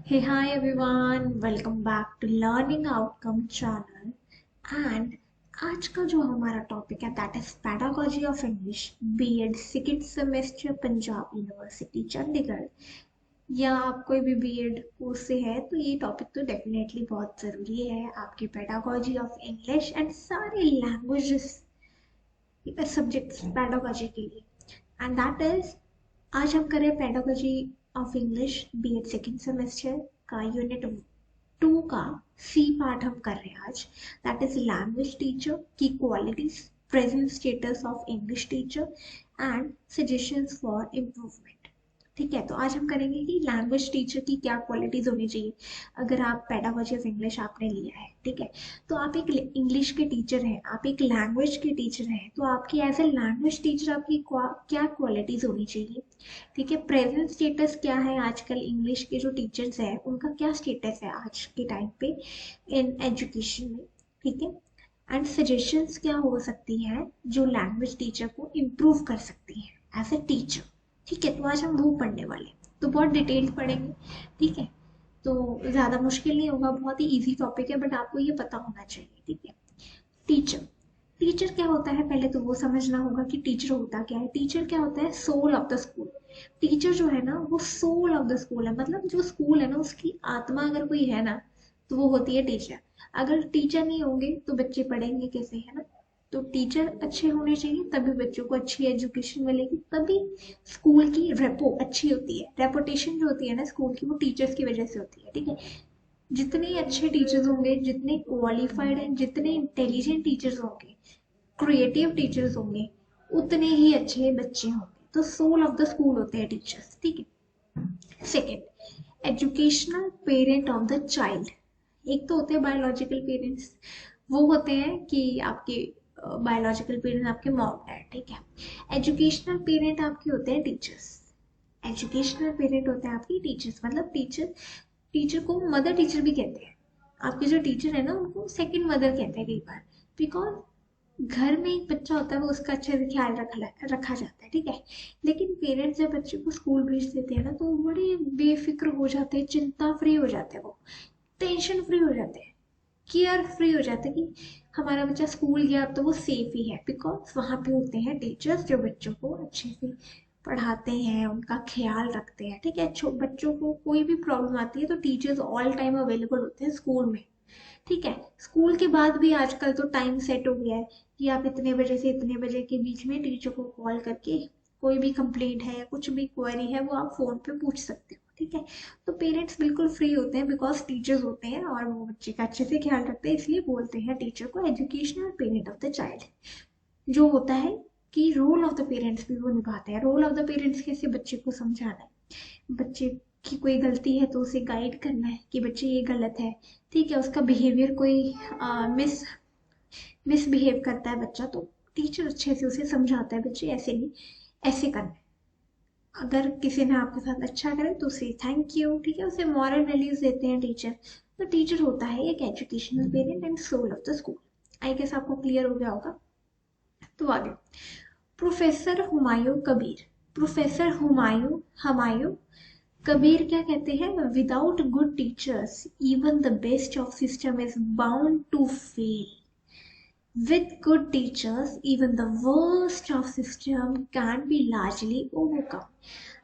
Hey, hi everyone, welcome back to Learning Outcome channel. And आज का जो हमारा टॉपिक है that is pedagogy of English BEd second semester Punjab university Chandigarh. या आप कोई भी बीएड कोर्स से है तो ये टॉपिक तो डेफिनेटली बहुत ज़रूरी है आपकी पैडागॉजी ऑफ इंग्लिश एंड सारे लैंग्वेजेस सब्जेक्ट्स पैडागॉजी के लिए। एंड दैट इज आज हम करें pedagogy of English BEd second semester का यूनिट 2 का सी पार्ट हम कर रहे हैं आज। दैट इज लैंग्वेज टीचर की qualities, present status of English teacher and suggestions for improvement. ठीक है, तो आज हम करेंगे कि लैंग्वेज टीचर की क्या क्वालिटीज होनी चाहिए अगर आप पेडागोजी ऑफ इंग्लिश आपने लिया है। ठीक है, तो आप एक इंग्लिश के टीचर हैं, आप एक लैंग्वेज के टीचर हैं, तो आपकी एज ए लैंग्वेज टीचर आपकी क्या क्वालिटीज होनी चाहिए। ठीक है, प्रेजेंट स्टेटस क्या है, आजकल इंग्लिश के जो टीचर्स हैं उनका क्या स्टेटस है आज के टाइम पे इन एजुकेशन में। ठीक है, एंड सजेशंस क्या हो सकती हैं जो लैंग्वेज टीचर को इम्प्रूव कर सकती हैं एज ए टीचर। ठीक है, तो आज हम वो पढ़ने वाले हैं, तो बहुत डिटेल पढ़ेंगे। ठीक है, तो ज़्यादा मुश्किल नहीं होगा, बहुत ही इजी टॉपिक है, बट आपको ये पता होना चाहिए। ठीक है, टीचर टीचर क्या होता है पहले तो वो समझना होगा कि टीचर होता क्या है। टीचर क्या होता है, soul of the school. Teacher जो है ना वो सोल ऑफ द स्कूल है, मतलब जो स्कूल है ना उसकी आत्मा अगर कोई है ना तो वो होती है टीचर। अगर टीचर नहीं होंगे तो बच्चे पढ़ेंगे कैसे, है ना। तो टीचर अच्छे होने चाहिए तभी बच्चों को अच्छी एजुकेशन मिलेगी, तभी स्कूल की रेपो अच्छी होती है। रेपुटेशन जो होती है ना स्कूल की वो टीचर्स की वजह से होती है। ठीक है, जितने अच्छे टीचर्स होंगे, जितने क्वालिफाइड हैं, जितने इंटेलिजेंट टीचर्स होंगे, क्रिएटिव टीचर्स होंगे, उतने ही अच्छे बच्चे होंगे। तो सोल ऑफ द स्कूल होते हैं टीचर्स। ठीक है, second, educational parent of the child. एक तो होते हैं बायोलॉजिकल पेरेंट्स, वो होते हैं कि आपके बायोलॉजिकल पेरेंट्स आपके मॉम डैड। ठीक है, एजुकेशनल पेरेंट आपके होते हैं टीचर्स। एजुकेशनल पेरेंट होते हैं आपकी टीचर्स, मतलब टीचर टीचर को मदर टीचर भी कहते हैं। आपके जो टीचर है ना उनको सेकंड मदर कहते हैं कई बार, बिकॉज घर में एक बच्चा होता है वो उसका अच्छे से ख्याल रखा जाता है। ठीक है, लेकिन पेरेंट्स जब बच्चे को स्कूल भेज देते हैं ना तो वो बड़े बेफिक्र हो जाते हैं, चिंता फ्री हो जाते हैं, वो टेंशन फ्री हो जाते हैं, केयर फ्री हो जाते हैं कि हमारा बच्चा स्कूल गया अब तो वो सेफ ही है, बिकॉज वहाँ पे होते हैं टीचर्स जो बच्चों को अच्छे से पढ़ाते हैं, उनका ख्याल रखते हैं। ठीक है, बच्चों को कोई भी प्रॉब्लम आती है तो टीचर्स ऑल टाइम अवेलेबल होते हैं स्कूल में। ठीक है, स्कूल के बाद भी आजकल तो टाइम सेट हो गया है कि आप इतने बजे से इतने बजे के बीच में टीचर को कॉल करके कोई भी कंप्लेंट है या कुछ भी क्वेरी है वो आप फोन पे पूछ सकते हो। ठीक है, तो पेरेंट्स बिल्कुल फ्री होते हैं बिकॉज टीचर्स होते हैं और वो बच्चे का अच्छे से ख्याल रखते हैं, इसलिए बोलते हैं टीचर को educational parent of the child. जो होता है कि रोल ऑफ द पेरेंट्स भी वो निभाते हैं। रोल ऑफ द पेरेंट्स कैसे, बच्चे को समझाना है, बच्चे की कोई गलती है तो उसे गाइड करना है कि बच्चे ये गलत है। ठीक है, उसका बिहेवियर कोई मिसबिहेव करता है बच्चा तो टीचर अच्छे से उसे समझाता है, बच्चे ऐसे नहीं ऐसे करना है। अगर किसी ने आपके साथ अच्छा करे तो उसे थैंक यू। ठीक है, उसे मॉरल वैल्यूज देते हैं टीचर। तो टीचर होता है एक educational parent and soul of the school. I guess आपको क्लियर हो गया होगा। तो आगे, प्रोफेसर हुमायूं कबीर। प्रोफेसर हुमायूं हुमायूं कबीर क्या कहते हैं, without good teachers even the best of system is bound to fail, with good teachers even the worst of system can be largely overcome।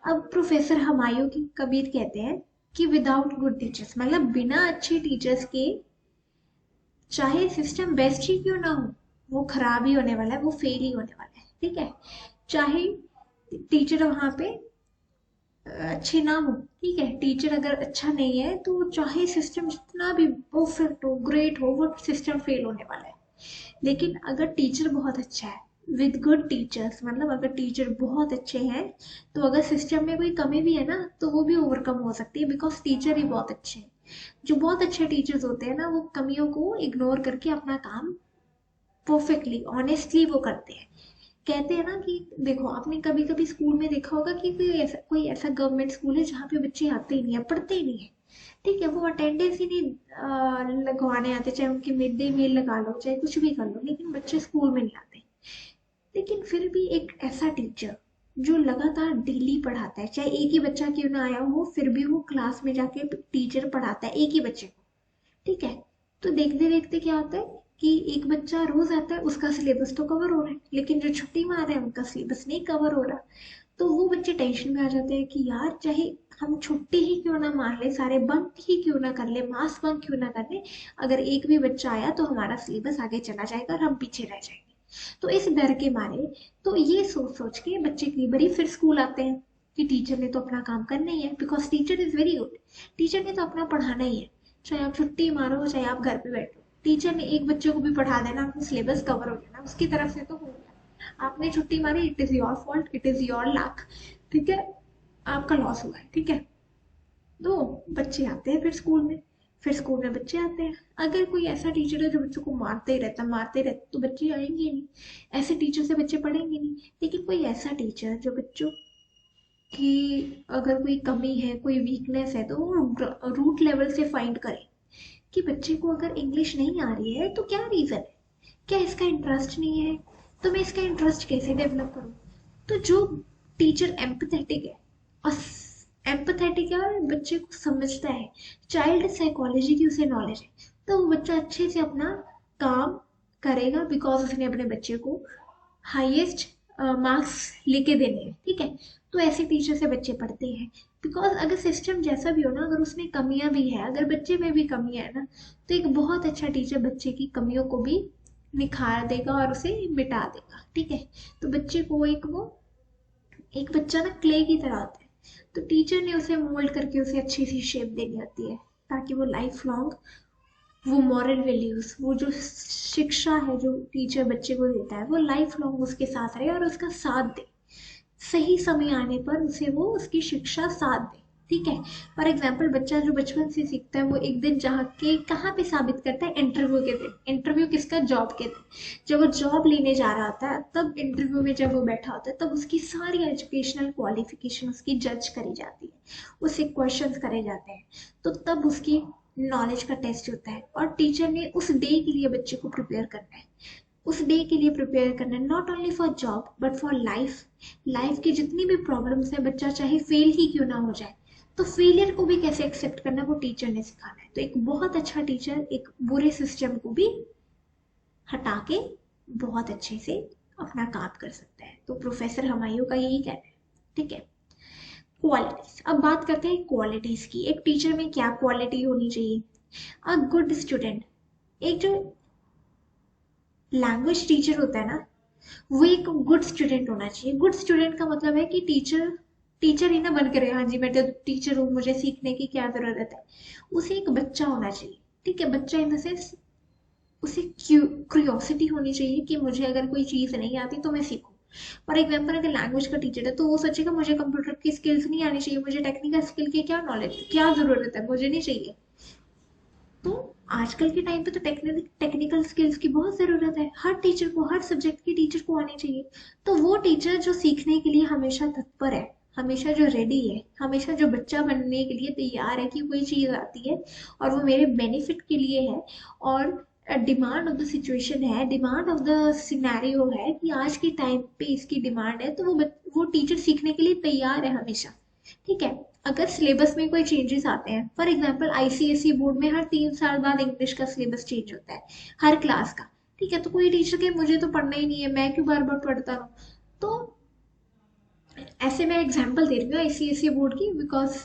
अब प्रोफेसर हुमायूं की कबीर कहते हैं कि विदाउट गुड टीचर्स मतलब बिना अच्छे टीचर्स के चाहे सिस्टम बेस्ट ही क्यों ना हो वो खराब ही होने वाला है, वो फेल ही होने वाला है। ठीक है, चाहे टीचर वहां पे अच्छे ना हो। ठीक है, टीचर अगर अच्छा नहीं है तो चाहे सिस्टम जितना भी परफेक्ट हो, ग्रेट हो, वो सिस्टम फेल होने वाला है। लेकिन अगर टीचर बहुत अच्छा है, विद गुड टीचर्स मतलब अगर टीचर बहुत अच्छे हैं तो अगर सिस्टम में कोई कमी भी है ना तो वो भी ओवरकम हो सकती है, बिकॉज टीचर ही बहुत अच्छे हैं। जो बहुत अच्छे टीचर्स होते हैं ना वो कमियों को इग्नोर करके अपना काम परफेक्टली ऑनेस्टली वो करते हैं। कहते हैं ना कि देखो आपने कभी कभी स्कूल में देखा होगा कि कोई ऐसा गवर्नमेंट स्कूल है जहाँ पे बच्चे आते ही नहीं है, पढ़ते ही नहीं है। ठीक है, वो अटेंडेंस ही नहीं लगवाने आते, चाहे उनकी मिड डे मील लगा लो चाहे कुछ भी कर लो, लेकिन बच्चे स्कूल में नहीं आते। लेकिन फिर भी एक ऐसा टीचर जो लगातार डेली पढ़ाता है, चाहे एक ही बच्चा क्यों ना आया हो, फिर भी वो क्लास में जाके टीचर पढ़ाता है एक ही बच्चे को, ठीक है। तो देखते देखते क्या होता है कि एक बच्चा रोज आता है, उसका सिलेबस तो कवर हो रहा है, लेकिन जो छुट्टी मार रहे हैं उनका सिलेबस नहीं कवर हो रहा। तो वो बच्चे टेंशन में आ जाते हैं कि यार चाहे हम छुट्टी ही क्यों ना मार ले, सारे बंक ही क्यों ना कर ले, मास बंक क्यों ना कर ले, अगर एक भी बच्चा आया तो हमारा सिलेबस आगे चला जाएगा और हम पीछे रह जाएंगे। तो इस डर के मारे, तो ये सोच सोच के बच्चे कई बार फिर स्कूल आते हैं कि टीचर ने तो अपना काम करना ही है, because teacher is very good, teacher ने तो अपना पढ़ाना ही है, चाहे आप छुट्टी मारो चाहे आप घर पे बैठो, टीचर ने एक बच्चे को भी पढ़ा देना, आपको सिलेबस कवर हो जाना, उसकी तरफ से तो हो गया। आपने छुट्टी मारी, it is your fault, it is your luck, ठीक है, आपका लॉस हुआ है, ठीक है। तो बच्चे आते हैं फिर स्कूल में बच्चे आते हैं। अगर कोई ऐसा टीचर है जो बच्चों को मारते ही रहता, तो बच्चे आएंगे नहीं, ऐसे टीचर से बच्चे पढ़ेंगे नहीं। लेकिन कोई ऐसा टीचर जो बच्चों की अगर कोई कमी है, कोई वीकनेस है, तो वो रूट लेवल से फाइंड करे कि बच्चे को अगर इंग्लिश नहीं आ रही है तो क्या रीज़न है, क्या इसका इंटरेस्ट नहीं है, तो मैं इसका इंटरेस्ट कैसे डेवलप करूँ। तो जो टीचर एम्पथेटिक है और और बच्चे को समझता है, चाइल्ड साइकोलॉजी की उसे नॉलेज है, तो वो बच्चा अच्छे से अपना काम करेगा, बिकॉज उसने अपने बच्चे को हाईएस्ट मार्क्स लेके देने हैं, ठीक है। तो ऐसे टीचर से बच्चे पढ़ते हैं, बिकॉज अगर सिस्टम जैसा भी हो ना, अगर उसमें कमियां भी है, अगर बच्चे में भी कमियां है ना, तो एक बहुत अच्छा टीचर बच्चे की कमियों को भी निखार देगा और उसे मिटा देगा, ठीक है। तो बच्चे को एक बच्चा ना क्ले की तरह होता है, तो टीचर ने उसे मोल्ड करके उसे अच्छी सी शेप देनी होती है, ताकि वो लाइफ लॉन्ग वो मॉरल वैल्यूज, वो जो शिक्षा है जो टीचर बच्चे को देता है, वो लाइफ लॉन्ग उसके साथ रहे और उसका साथ दे, सही समय आने पर उसे वो उसकी शिक्षा साथ दे, ठीक है। फॉर एग्जाम्पल बच्चा जो बचपन से सीखता है, वो एक दिन जाके कहाँ पे साबित करता है, इंटरव्यू के दिन। इंटरव्यू किसका, जॉब के दिन, जब वो जॉब लेने जा रहा होता है, तब इंटरव्यू में जब वो बैठा होता है, तब उसकी सारी एजुकेशनल क्वालिफिकेशन उसकी जज करी जाती है, उससे क्वेश्चंस करे जाते हैं, तो तब उसकी नॉलेज का टेस्ट होता है। और टीचर ने उस डे के लिए बच्चे को प्रिपेयर करना है, उस डे के लिए प्रिपेयर करना है, not only for job but for life. Life की जितनी भी प्रॉब्लम्स है, बच्चा चाहे फेल ही क्यों ना हो जाए, तो फेलियर को भी कैसे एक्सेप्ट करना है वो टीचर ने सिखाना है। तो एक बहुत अच्छा टीचर एक बुरे सिस्टम को भी हटा के बहुत अच्छे से अपना काम कर सकता है। तो प्रोफेसर हमायूं का यही कहना है, ठीक है। क्वालिटीज, अब बात करते हैं क्वालिटीज की, एक टीचर में क्या क्वालिटी होनी चाहिए। अ गुड स्टूडेंट, एक जो लैंग्वेज टीचर होता है ना, वो एक गुड स्टूडेंट होना चाहिए। गुड स्टूडेंट का मतलब है कि टीचर टीचर ही ना बन करे, हाँ जी मैं तो टीचर हूँ, मुझे सीखने की क्या जरूरत है। उसे एक बच्चा होना चाहिए, ठीक है, बच्चा इन द सेंस उसे क्यूरियोसिटी होनी चाहिए कि मुझे अगर कोई चीज़ नहीं आती तो मैं सीखूं। फॉर एग्जाम्पल अगर लैंग्वेज का टीचर है, तो वो सोचेगा मुझे कंप्यूटर की स्किल्स नहीं आनी चाहिए, मुझे टेक्निकल स्किल की क्या नॉलेज, क्या ज़रूरत है, मुझे नहीं चाहिए। तो आजकल के टाइम पे तो टेक्निकल स्किल्स की बहुत ज़रूरत है, हर टीचर को, हर सब्जेक्ट की टीचर को आनी चाहिए। तो वो टीचर जो सीखने के लिए हमेशा तत्पर है, हमेशा जो रेडी है, हमेशा जो बच्चा बनने के लिए तैयार है कि कोई चीज़ आती है और वो मेरे बेनिफिट के लिए है, और डिमांड ऑफ द सिचुएशन है, डिमांड ऑफ द सिनेरियो है कि आज के टाइम पे इसकी डिमांड है, तो वो टीचर सीखने के लिए तैयार है हमेशा, ठीक है। अगर सिलेबस में कोई चेंजेस आते हैं, फॉर एग्जांपल आईसीएसई बोर्ड में हर 3 साल बाद इंग्लिश का सिलेबस चेंज होता है, हर क्लास का, ठीक है। तो कोई टीचर के मुझे तो पढ़ना ही नहीं है, मैं क्यों बार बार पढ़ता रहूँ। तो ऐसे मैं एग्जांपल दे रही हूँ आईसीएसई बोर्ड की, बिकॉज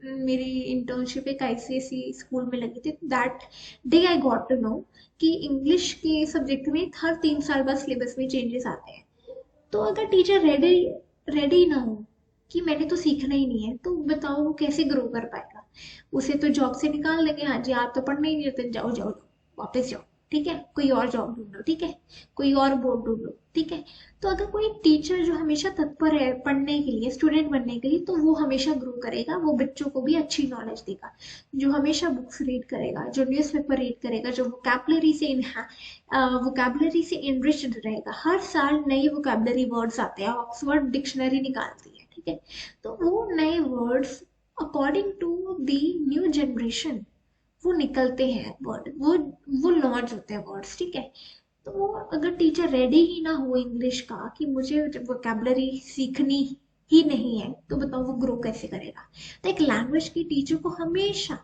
मेरी इंटर्नशिप एक आईसीएसई स्कूल में लगी थी। That day I got to know कि इंग्लिश के सब्जेक्ट में हर 3 साल बाद सिलेबस में चेंजेस आते हैं। तो अगर टीचर रेडी रेडी ना हो कि मैंने तो सीखना ही नहीं है, तो बताओ वो कैसे ग्रो कर पाएगा। उसे तो जॉब से निकाल देंगे, हाँ जी आप तो पढ़ना ही नहीं होते, जाओ जाओ वापस जाओ, ठीक है, कोई और जॉब ढूंढ लो, ठीक है, कोई और बोर्ड ढूंढ लो, ठीक है। तो अगर कोई टीचर जो हमेशा तत्पर है पढ़ने के लिए, स्टूडेंट बनने के लिए, तो वो हमेशा ग्रो करेगा, वो बच्चों को भी अच्छी नॉलेज देगा, जो हमेशा बुक्स रीड करेगा, जो न्यूज़पेपर रीड करेगा, जो वोकैबलरी से इनरिच्ड रहेगा। हर साल नए वोकैबलरी वर्ड्स आते हैं, ऑक्सफोर्ड डिक्शनरी निकालती है, ठीक है। तो वो नए words according to the new generation वो निकलते हैं वर्ड, वो लॉन्च होते हैं वर्ड्स, ठीक है। तो वो अगर टीचर रेडी ही ना हो इंग्लिश का कि मुझे वोकेबलरी सीखनी ही नहीं है, तो बताओ वो ग्रो कैसे करेगा। तो एक लैंग्वेज की टीचर को हमेशा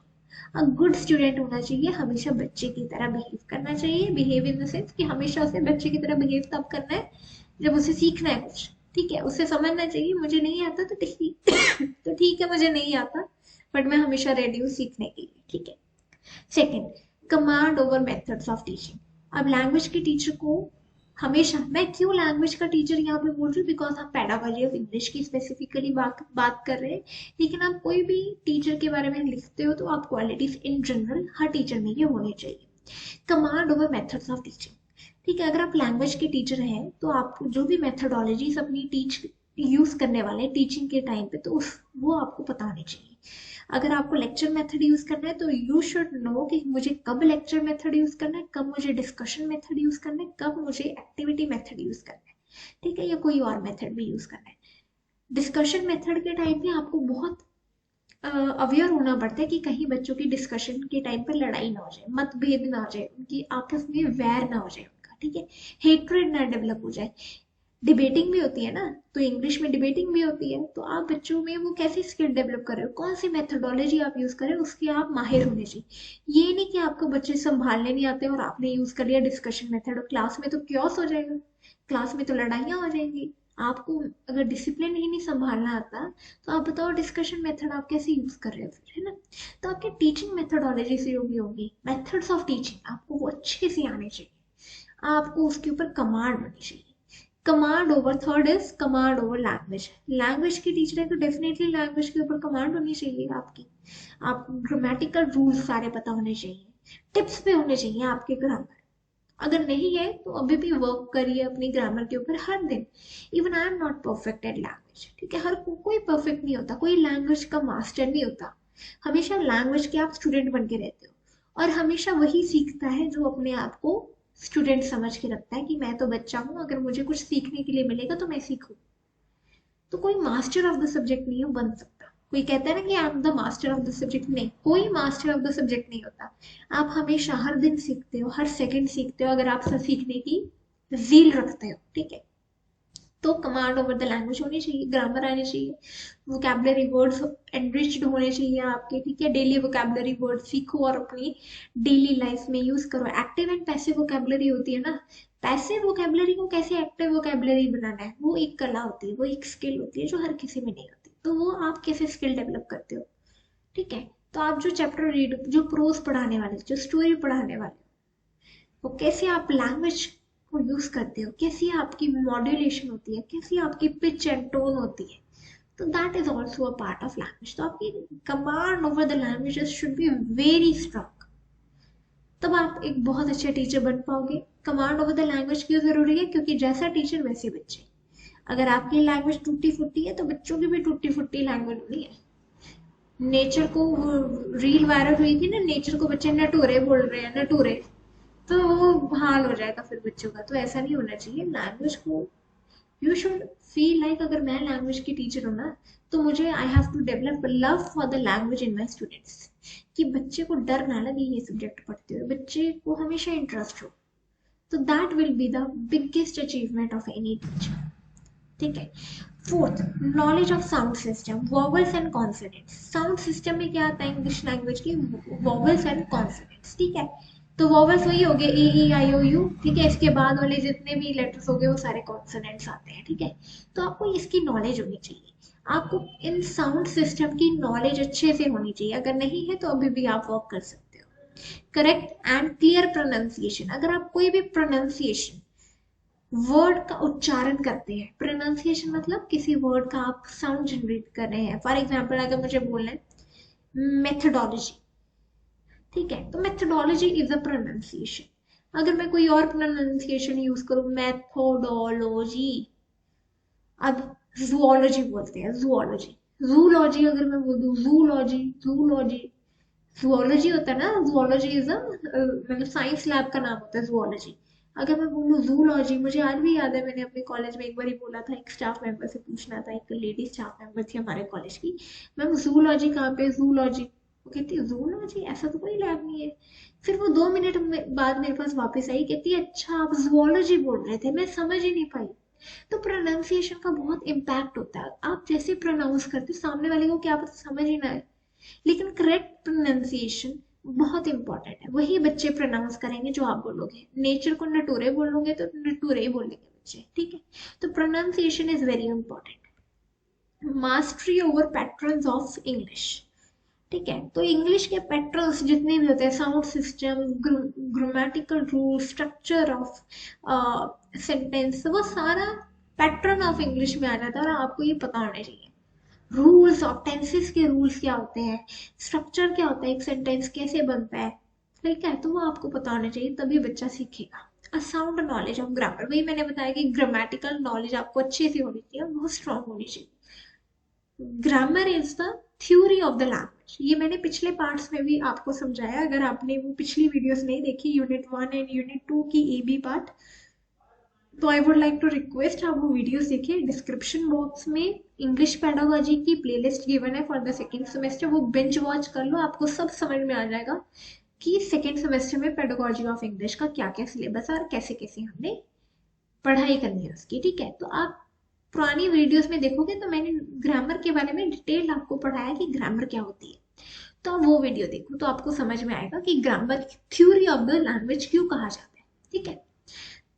गुड स्टूडेंट होना चाहिए, हमेशा बच्चे की तरह बिहेव करना चाहिए। बिहेव इन द सेंस कि हमेशा उसे बच्चे की तरह बिहेव तब करना है जब उसे सीखना है कुछ, ठीक है। उसे समझना चाहिए मुझे नहीं आता तो ठीक तो ठीक है, मुझे नहीं आता, बट मैं हमेशा रेडी हूँ सीखने के लिए, ठीक है। Second, command over methods of teaching. अब लैंग्वेज के टीचर को हमेशा, मैं क्यों लैंग्वेज का टीचर यहाँ पे बोल रही हूँ, बिकॉज हम पेडागोजी ऑफ इंग्लिश की स्पेसिफिकली बात कर रहे हैं। लेकिन आप कोई भी टीचर के बारे में लिखते हो तो आप qualities in general her teacher में ये होनी चाहिए। Command over methods of teaching, ठीक है। अगर आप लैंग्वेज के टीचर हैं तो आप जो भी मेथडोलॉजीज अपनी यूज करने वाले टीचिंग के टाइम पे, तो वो आपको पता होनी चाहिए। अगर आपको लेक्चर मेथड यूज करना है तो यू शुड नो कि मुझे कब लेक्चर मेथड यूज करना है, कब मुझे डिस्कशन मेथड यूज करना है, कब मुझे एक्टिविटी मेथड यूज करना है, ठीक है, या कोई और मेथड भी यूज करना है। डिस्कशन मेथड के टाइम पे आपको बहुत अवेयर होना पड़ता है कि कहीं बच्चों की डिस्कशन के टाइम पे लड़ाई ना हो जाए, मतभेद ना हो जाए, उनकी आपस में वैर ना हो जाए उनका, ठीक है, हेट्रेड ना डेवलप हो जाए। डिबेटिंग भी होती है ना, तो इंग्लिश में डिबेटिंग भी होती है, तो आप बच्चों में वो कैसी स्किल डेवलप कर रहे हो, कौन सी मेथोडोलॉजी आप यूज कर रहे हो, उसके आप माहिर होने चाहिए। ये नहीं कि आपको बच्चे संभालने नहीं आते और आपने यूज कर लिया डिस्कशन मेथड और क्लास में तो क्योस हो जाएगा, क्लास में तो लड़ाइयाँ हो जाएंगी। आपको अगर डिसिप्लिन ही नहीं संभालना आता तो आप बताओ डिस्कशन मेथड आप कैसे यूज कर रहे हो फिर, है ना। तो आपकी टीचिंग मेथोडोलॉजी से जो भी होगी, मेथड्स ऑफ टीचिंग आपको वो अच्छे से आने चाहिए, आपको उसके ऊपर कमांड होनी चाहिए। Command over, third is command over language. Language की टीचर है तो डेफिनेटली लैंग्वेज के ऊपर कमांड होनी चाहिए आपकी। आपको ग्रामेटिकल रूल्स सारे पता होने चाहिए, टिप्स पे होने चाहिए आपके ग्रामर। अगर नहीं है तो अभी भी वर्क करिए अपनी ग्रामर के ऊपर हर दिन। Even I am not perfect eight language, ठीक है, कोई परफेक्ट नहीं होता, कोई लैंग्वेज का मास्टर नहीं होता। हमेशा लैंग्वेज के आप स्टूडेंट बन के रहते हो, और हमेशा वही सीखता है जो अपने आप को स्टूडेंट समझ के रखता है कि मैं तो बच्चा हूँ, अगर मुझे कुछ सीखने के लिए मिलेगा तो मैं सीखूं। तो कोई मास्टर ऑफ द सब्जेक्ट नहीं हो बन सकता। कोई कहता है ना कि I am the master of the subject, नहीं, कोई मास्टर ऑफ द सब्जेक्ट नहीं होता। आप हमेशा हर दिन सीखते हो, हर सेकंड सीखते हो, अगर आप सब सीखने की जील रखते हो, ठीक है। तो कमांड ओवर द लैंग्वेज होनी चाहिए, ग्रामर आनी चाहिए, वोकैबुलरी वर्ड्स एनरिच्ड होने चाहिए आपके, ठीक है। डेली वोकैबुलरी वर्ड सीखो और अपनी डेली लाइफ में यूज करो। एक्टिव एंड पैसिव वोकैबुलरी होती है ना, पैसिव वोकैबुलरी को कैसे एक्टिव वोकैबुलरी बनाना है, वो एक कला होती है, वो एक स्किल होती है जो हर किसी में नहीं होती। तो वो आप कैसे स्किल डेवलप करते हो, ठीक है। तो आप जो चैप्टर रीड, जो प्रोज पढ़ाने वाले, जो स्टोरी पढ़ाने वाले, वो कैसे आप लैंग्वेज को यूज करते हो, कैसी आपकी मॉड्यूलेशन होती है, कैसी आपकी पिच एंड टोन होती है, तो that is also a part of language. तो आपकी command over the languages should be very strong, तब आप एक बहुत अच्छे टीचर बन पाओगे। कमांड ओवर द लैंग्वेज क्यों जरूरी है, क्योंकि जैसा टीचर वैसे बच्चे। अगर आपकी लैंग्वेज टूटी फूटी है तो बच्चों की भी टूटी फूटी लैंग्वेज होनी है। नेचर को, रील वायरल हुई थी ना, नेचर को बच्चे नटूरे बोल रहे हैं, नटूरे, तो वो हाल हो जाएगा फिर बच्चों का। तो ऐसा नहीं होना चाहिए। लैंग्वेज को यू शुड फील लाइक, अगर मैं लैंग्वेज की टीचर हूँ ना, तो मुझे I have to develop love for the language in my students, कि बच्चे को डर ना लगे ये सब्जेक्ट पढ़ते हुए, बच्चे को हमेशा इंटरेस्ट हो। तो that will be the biggest achievement of any teacher, ठीक है। Fourth, knowledge of sound system, vowels and consonants. Sound system में क्या आता है इंग्लिश लैंग्वेज की, वॉवल्स एंड कॉन्सोनेंट्स, ठीक है। तो वॉवल्स वही हो गए ए ई आई ओ यू, ठीक है। इसके बाद वाले जितने भी लेटर्स हो गए वो सारे कॉन्सोनेंट्स आते हैं, ठीक है। तो आपको इसकी नॉलेज होनी चाहिए, आपको इन साउंड सिस्टम की नॉलेज अच्छे से होनी चाहिए। अगर नहीं है तो अभी भी आप वर्क कर सकते हो। करेक्ट एंड क्लियर प्रोनाउंसिएशन, अगर आप कोई भी प्रोनाउंसिएशन वर्ड का उच्चारण करते हैं, प्रोनाउंसिएशन मतलब किसी वर्ड का आप साउंड जनरेट कर रहे हैं। फॉर एग्जाम्पल अगर मुझे बोलना है मेथडोलॉजी, ठीक है, तो मेथडोलॉजी इज अ प्रोनाउंसिएशन। अगर मैं कोई और प्रोनाउंसिएशन यूज करूं, मेथोडोलॉजी, अब जूलॉजी बोलते हैं, जूलॉजी, जूलॉजी अगर मैं बोल दूं जूलॉजी, जूलॉजी, जूलॉजी होता है ना, जूलॉजी इज अ मतलब साइंस लैब का नाम होता है जूलॉजी। अगर मैं बोलूँ जूलॉजी, मुझे आज भी याद है मैंने अपने कॉलेज में एक बार ही बोला था, एक स्टाफ मेंबर से पूछना था, एक लेडी स्टाफ मेंबर थी हमारे कॉलेज की, मैम जूलॉजी कहाँ पे, जूलॉजी, वो कहती है जूलॉजी, ऐसा तो कोई लैब नहीं है। फिर वो 2 मिनट बाद मेरे पास वापस आई, कहती है अच्छा आप जूलॉजी बोल रहे थे, मैं समझ ही नहीं पाई। तो प्रोनाउंसिएशन का बहुत इम्पैक्ट होता है, आप जैसे प्रोनाउंस करते हो सामने वाले को क्या पता समझ ही ना आए, लेकिन करेक्ट प्रोनाउंसिएशन बहुत इंपॉर्टेंट है। वही बच्चे प्रोनाउंस करेंगे जो आप बोलोगे। नेचर को नटूरे बोलोगे तो नटूरे ही बोलेंगे बच्चे, ठीक है। तो pronunciation is very important. Mastery over patterns of English, ठीक है। तो इंग्लिश के पैटर्न्स जितने भी होते हैं, sound system, grammatical rule, structure of sentence, वो सारा पैटर्न ऑफ इंग्लिश में आ जाता है और आपको ये पता होना चाहिए। रूल्स ऑफ टेंसेस के रूल्स क्या होते हैं, स्ट्रक्चर क्या होता है, एक सेंटेंस कैसे बनता है, ठीक है। तो वो आपको पता होना चाहिए, तभी बच्चा सीखेगा। A sound knowledge of grammar, वही मैंने बताया कि ग्रामेटिकल नॉलेज आपको अच्छे से होनी चाहिए, बहुत स्ट्रांग होनी चाहिए। Grammar is the theory of the language, ये मैंने पिछले पार्ट्स में भी आपको समझाया। अगर आपने वो पिछली वीडियोस नहीं देखी, यूनिट 1 एंड यूनिट 2 की AB पार्ट, तो I would like to request आप वो वीडियोस देखिए। डिस्क्रिप्शन बॉक्स में इंग्लिश पेडागोजी की प्लेलिस्ट गिवन है फॉर द सेकेंड सेमेस्टर, वो बेंच वॉच कर लो, आपको सब समझ में आ जाएगा कि सेकेंड सेमेस्टर में पेडागोजी ऑफ इंग्लिश का क्या क्या सिलेबस है और कैसे कैसे हमने पढ़ाई करनी है उसकी, ठीक है। तो आप पुरानी वीडियोस में देखोगे तो मैंने ग्रामर के बारे में डिटेल आपको पढ़ाया कि ग्रामर क्या होती है। तो आप वो वीडियो देखो तो आपको समझ में आएगा कि grammar theory of the language क्यों कहा जाता है, ठीक है।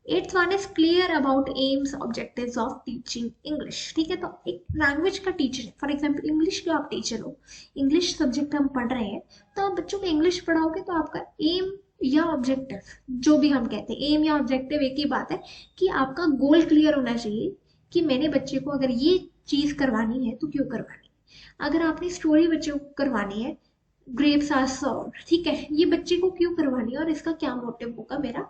8th one is clear about AIIMS objectives of teaching English, ठीक है। तो एक लैंग्वेज का टीचर है, फॉर एग्जांपल इंग्लिश के आप टीचर हो, इंग्लिश सब्जेक्ट हम पढ़ रहे हैं, तो आप बच्चों को इंग्लिश पढ़ाओगे तो आपका एम या ऑब्जेक्टिव, जो भी हम कहते हैं एम या ऑब्जेक्टिव एक ही बात है, कि आपका गोल क्लियर होना चाहिए कि मैंने बच्चे को अगर ये चीज करवानी है तो क्यों करवानी है। अगर आपने स्टोरी बच्चे को करवानी है, ग्रेप्स आर सॉर्ड, ठीक है, ये बच्चे को क्यों करवानी है और इसका क्या मोटिव होगा मेरा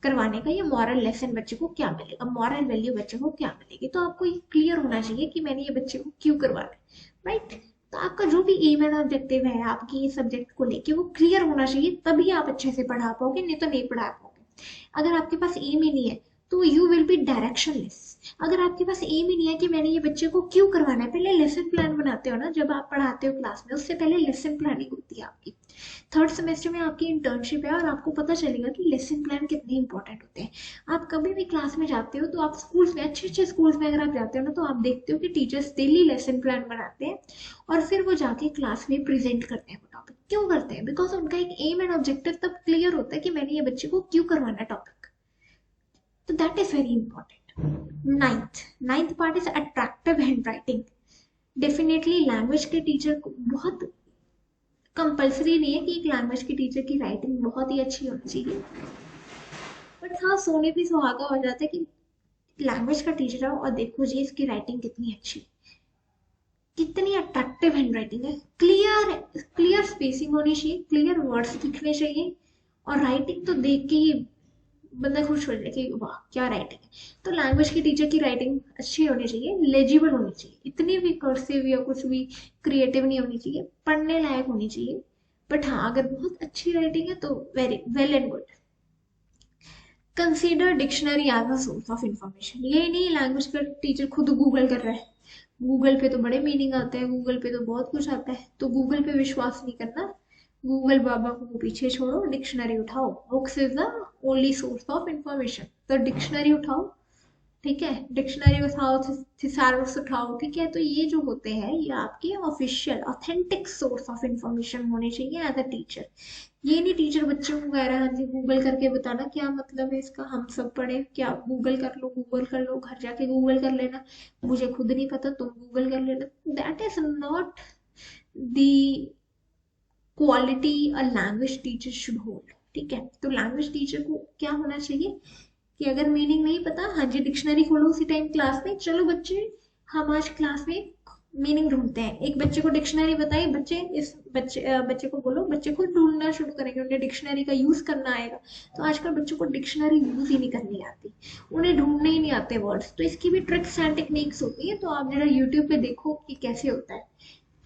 करवाने का, ये मॉरल लेसन बच्चे को क्या मिलेगा, मॉरल वैल्यू बच्चे को क्या मिलेगी। तो आपको ये क्लियर होना चाहिए कि मैंने ये बच्चे को क्यों करवाना है, राइट। तो आपका जो भी एम एंड ऑब्जेक्टिव है आपकी ये सब्जेक्ट को लेके, वो क्लियर होना चाहिए, तभी आप अच्छे से पढ़ा पाओगे, नहीं तो नहीं पढ़ा पाओगे। अगर आपके पास एम ही नहीं है तो यू विल बी डायरेक्शनलेस। अगर आपके पास एम ही नहीं है कि मैंने ये बच्चे को क्यों करवाना है, पहले लेसन प्लान बनाते हो ना जब आप पढ़ाते हो क्लास में, उससे पहले लेसन प्लानिंग होती है आपकी। थर्ड सेमेस्टर में आपकी इंटर्नशिप है और आपको पता चलेगा कि लेसन प्लान कितने इंपॉर्टेंट होते हैं। आप कभी भी क्लास में जाते हो तो आप स्कूल्स में, अच्छे अच्छे स्कूल्स में अगर आप जाते हो ना, तो आप देखते हो कि टीचर्स डेली लेसन प्लान बनाते हैं और फिर वो जाके क्लास में प्रेजेंट करते हैं वो टॉपिक। क्यों करते हैं? बिकॉज उनका एक एम एंड ऑब्जेक्टिव तब क्लियर होता है कि मैंने ये बच्चे को क्यों करवाना है टॉपिक। तो that is very important. Ninth part is attractive hand writing. Definitely language के टीचर को बहुत कंपल्सरी नहीं है कि एक लैंग्वेज की टीचर की राइटिंग बहुत ही अच्छी होनी चाहिए, बट हाँ सोने पे सुहागा हो जाता है कि लैंग्वेज का टीचर आओ और देखो जी इसकी राइटिंग कितनी अच्छी, कितनी अट्रैक्टिव हैंड राइटिंग है, क्लियर क्लियर स्पेसिंग होनी चाहिए, क्लियर वर्ड्स दिखने चाहिए, और राइटिंग तो देख के ही बंदा खुश हो जाए कि वाह क्या राइटिंग है। तो लैंग्वेज की टीचर की राइटिंग अच्छी होनी चाहिए, लेजिबल होनी चाहिए, इतनी भी कर्सिव या कुछ भी क्रिएटिव नहीं होनी चाहिए, पढ़ने लायक होनी चाहिए। बट हाँ अगर बहुत अच्छी राइटिंग है तो very well and good. Consider dictionary as a source of information, ये नहीं लैंग्वेज का टीचर खुद गूगल कर रहा है, गूगल पे तो बड़े मीनिंग आते हैं, गूगल पे तो बहुत कुछ आता है, तो गूगल पे विश्वास नहीं करना, गूगल बाबा को पीछे छोड़ो, डिक्शनरी उठाओ। Books is the only source of information, तो डिक्शनरी उठाओ, ठीक है, डिक्शनरी उठाओ, थिसारस उठाओ, ठीक है। तो ये जो होते हैं ये आपके official authentic source of information होने चाहिए एज अ टीचर। ये नहीं टीचर बच्चों को कह रहा है हाँ जी गूगल करके बताना क्या मतलब है इसका, हम सब पढ़े क्या, गूगल कर लो, गूगल कर लो, घर जाके गूगल कर लेना, मुझे खुद नहीं पता तुम गूगल कर लेना। That is not the quality a language teacher should hold, ठीक है। तो लैंग्वेज टीचर को क्या होना चाहिए कि अगर मीनिंग नहीं पता, हाँ जी डिक्शनरी खोलो उसी टाइम क्लास में, चलो बच्चे हम आज क्लास में मीनिंग ढूंढते हैं, एक बच्चे को डिक्शनरी बताई, बच्चे इस बच्चे को बोलो, बच्चे खुद ढूंढना शुरू करेंगे, उन्हें डिक्शनरी का यूज करना आएगा। तो आजकल बच्चों को डिक्शनरी यूज ही नहीं करनी आती, उन्हें ढूंढने ही नहीं आते वर्ड्स, तो इसकी भी ट्रिक्स एंड टेक्निक्स होती है, तो आप जरा यूट्यूब पे देखो कि कैसे होता है,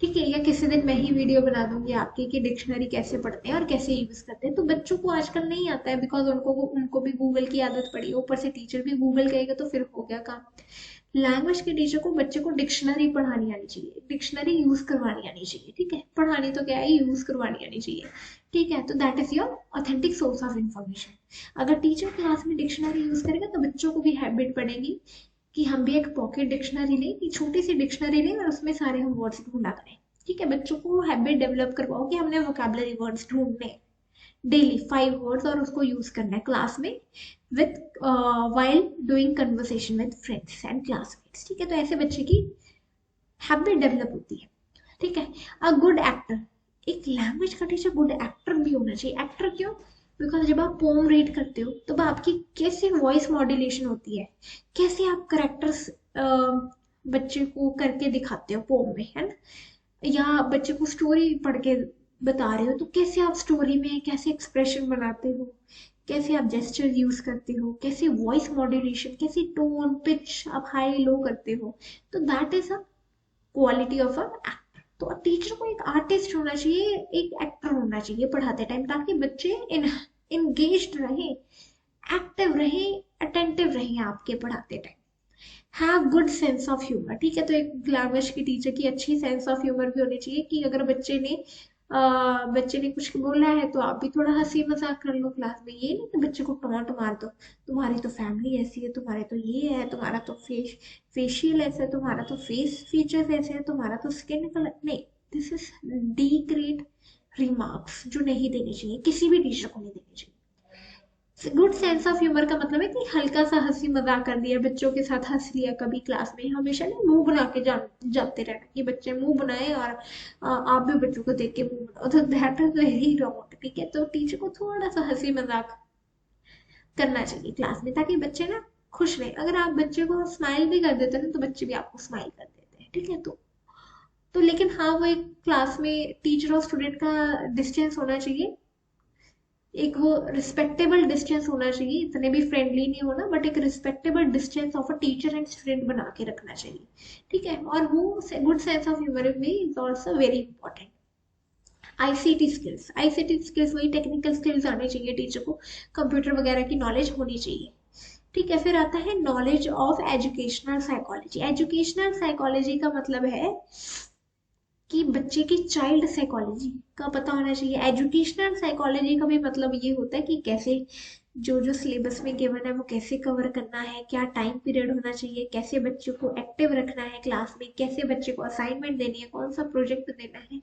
ठीक है। या किसी दिन मैं ही वीडियो बना दूंगी आपकी कि डिक्शनरी कैसे पढ़ते हैं और कैसे यूज करते हैं। तो बच्चों को आजकल नहीं आता है बिकॉज उनको भी गूगल की आदत पड़ी, ऊपर से टीचर भी गूगल कहेगा तो फिर हो गया काम। लैंग्वेज के टीचर को बच्चे को डिक्शनरी पढ़ानी आनी चाहिए, डिक्शनरी यूज करवानी आनी चाहिए, ठीक है, पढ़ानी तो क्या है, यूज करवानी आनी चाहिए, ठीक है। तो that is your authentic source of information. अगर टीचर क्लास में डिक्शनरी यूज करेगा तो बच्चों को भी हैबिट पड़ेगी कि हम भी एक पॉकेट डिक्शनरी लें, कि छोटी सी डिक्शनरी लें और उसमें सारे हम वर्ड्स ढूंढा करें, ठीक है। बच्चों को हैबिट डेवलप करवाओ कि हमने वोकैबुलरी वर्ड्स ढूंढने डेली 5 वर्ड्स और उसको यूज करना है क्लास में with while doing conversation with friends and classmates, ठीक है। तो ऐसे बच्चे की हैबिट डेवलप होती है, ठीक है। अ गुड एक्टर, एक लैंग्वेज का टीचर गुड एक्टर भी होना चाहिए। एक्टर क्यों? बिकॉज जब आप पोम रीड करते हो तो आपकी कैसे वॉइस मॉड्यूलेशन होती है, कैसे आप करेक्टर्स बच्चे को करके दिखाते हो पोम में, है ना, या बच्चे को स्टोरी पढ़ के बता रहे हो तो कैसे आप स्टोरी में कैसे एक्सप्रेशन बनाते हो, कैसे आप जेस्चर यूज करते हो, कैसे वॉइस मॉड्यूलेशन, कैसे टोन पिच आप हाई लो करते हो। तो that is a quality of a actor. तो टीचर को एक आर्टिस्ट होना चाहिए, एक एक्टर होना चाहिए पढ़ाते टाइम, ताकि बच्चे इंगेज्ड रहे, एक्टिव रहे, अटेंटिव रहे आपके पढ़ाते time. Have good sense of humour, ठीक है। तो एक लैंग्वेज की टीचर की अच्छी सेंस ऑफ ह्यूमर भी होनी चाहिए कि अगर बच्चे ने कुछ बोला है तो आप भी थोड़ा हंसी मजाक कर लो क्लास में। ये नहीं कि बच्चे को टोंट मार दो, तुम्हारी तो फैमिली ऐसी है, तुम्हारे तो ये है, तुम्हारा तो फेशियल ऐसा है, तुम्हारा तो फेस फीचर्स ऐसे है, तुम्हारा तो स्किन कलर, नहीं। दिस इज डिग्रेड रिमार्क्स जो नहीं देनी चाहिए, किसी भी टीचर को नहीं देनी चाहिए। गुड सेंस ऑफ ह्यूमर का मतलब है कि हल्का सा हंसी मजाक कर दिया, बच्चों के साथ हंस लिया कभी क्लास में। हमेशा ना मुंह बना के जाते रहना कि बच्चे मुंह बनाए और आप भी बच्चों को देख के मुंह बनाओ, तो दैट इज वेरी रॉन्ग, ठीक है। तो टीचर को थोड़ा सा हंसी मजाक करना चाहिए क्लास में, ताकि बच्चे ना खुश रहे। अगर आप बच्चे को स्माइल भी कर देते हैं तो बच्चे भी आपको स्माइल कर देते हैं, ठीक है। तो लेकिन हाँ, वो एक क्लास में टीचर और स्टूडेंट का डिस्टेंस होना चाहिए, एक वो रिस्पेक्टेबल डिस्टेंस होना चाहिए, इतने भी फ्रेंडली नहीं होना, बट एक respectable distance of a teacher and student बना के रखना चाहिए, ठीक है। और वो गुड सेंस ऑफ ह्यूमर में is also very important. ICT skills, ICT skills वही टेक्निकल स्किल्स आने चाहिए टीचर को, कंप्यूटर वगैरह की नॉलेज होनी चाहिए, ठीक है। फिर आता है knowledge of educational psychology. Educational psychology का मतलब है कि बच्चे की चाइल्ड साइकोलॉजी का पता होना चाहिए। एजुकेशनल साइकोलॉजी का भी मतलब ये होता है कि कैसे जो जो सिलेबस में गिवन है वो कैसे कवर करना है, क्या टाइम पीरियड होना चाहिए, कैसे बच्चों को एक्टिव रखना है क्लास में, कैसे बच्चे को असाइनमेंट देनी है, कौन सा प्रोजेक्ट देना है,